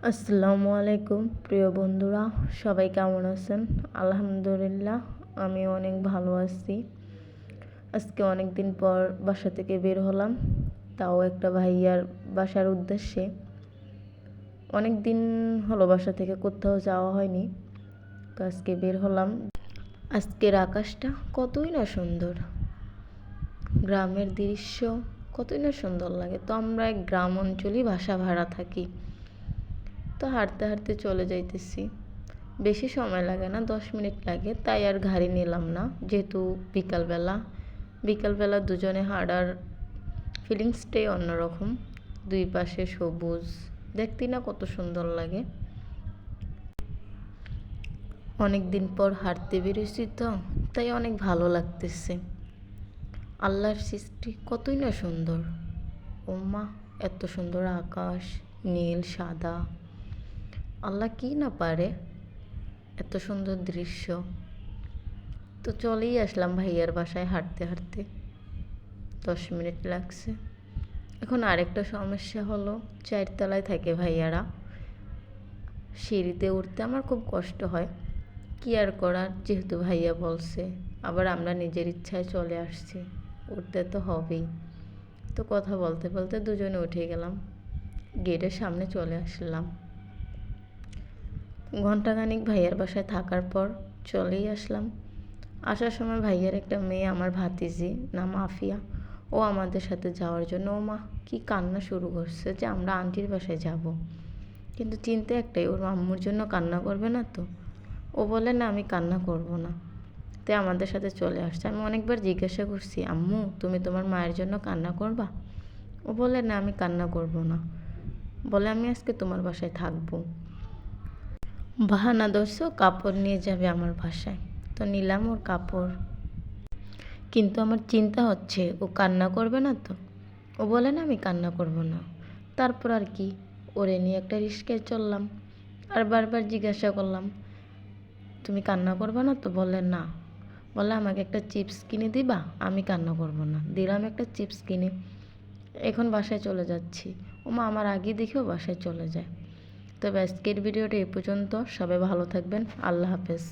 আসসালামু আলাইকুম প্রিয় বন্ধুরা, সবাই কেমন আছেন? আলহামদুলিল্লাহ, আমি অনেক ভালো আছি। আজকে অনেক দিন পর বাসা থেকে বের হলাম, তাও একটা ভাইয়ার বাসার উদ্দেশ্যে। অনেক দিন হলো বাসা থেকে কোথাও যাওয়া হয়নি, তো আজকে বের হলাম। আজকের আকাশটা কতই না সুন্দর, গ্রামের দৃশ্য কতই না সুন্দর লাগে। তো আমরা এক গ্রাম অঞ্চলেই বাসা ভাড়া থাকি, তো হাঁটতে হাঁটতে চলে যাইতেছি। বেশি সময় লাগে না, 10 মিনিট লাগে, তাই আর গাড়ি নিলাম না। যেহেতু বিকালবেলা দুজনে হাঁটার ফিলিংসটাই অন্যরকম। দুই পাশে সবুজ, দেখতে না কত সুন্দর লাগে। অনেক দিন পর হাঁটতে বেরোছি, তো তাই অনেক ভালো লাগতেছে। আল্লাহর সৃষ্টি কতই না সুন্দর। ও মা, এত সুন্দর আকাশ, নীল সাদা, আল্লাহ কি না পারে, এত সুন্দর দৃশ্য। তো চলেই আসলাম ভাইয়ার বাসায় হাঁটতে হাঁটতে, 10 মিনিট লাগছে। এখন আরেকটা সমস্যা হলো, 4তলায় থাকে ভাইয়ারা, সিঁড়িতে উঠতে আমার খুব কষ্ট হয়। কি আর করার, যেহেতু ভাইয়া বলছে, আবার আমরা নিজের ইচ্ছায় চলে আসছি, উঠতে তো হবেই। তো কথা বলতে বলতে দুজনে উঠে গেলাম, গেটের সামনে চলে আসলাম। ঘন্টাখানিক ভাইয়ার বাসায় থাকার পর চলেই আসলাম। আসার সময় ভাইয়ার একটা মেয়ে, আমার ভাতিজি নাম আফিয়া, ও আমাদের সাথে যাওয়ার জন্য ও মা কি কান্না শুরু করছে যে আমরা আন্টির বাসায় যাব। কিন্তু চিন্তা একটাই, ওর আম্মুর জন্য কান্না করবে না তো। ও বলে না, আমি কান্না করব না, তাই আমাদের সাথে চলে আসছে। আমি অনেকবার জিজ্ঞাসা করছি, আম্মু তুমি তোমার মায়ের জন্য কান্না করবা? ও বলে না, আমি কান্না করব না, বলে আমি আজকে তোমার বাসায় থাকবো। বাহানা ধরছে ও কাপড় নিয়ে যাবে আমার বাসায়, তো নিলাম ওর কাপড়। কিন্তু আমার চিন্তা হচ্ছে, ও কান্না করবে না তো। ও বলে না, আমি কান্না করব না। তারপর আর কি, ওরে নিয়ে একটা রিস্কায় চললাম। আর বারবার জিজ্ঞাসা করলাম, তুমি কান্না করবে না তো? বলে না। বলে আমাকে একটা চিপস কিনে দিবা? আমি কান্না করব না। দিলাম একটা চিপস কিনে। এখন বাসায় চলে যাচ্ছি। ও মা আমার আগে দেখেও বাসায় চলে যায়। তবে আজকের ভিডিওটা এই পর্যন্ত। সবাই ভালো থাকবেন। আল্লাহ হাফেজ।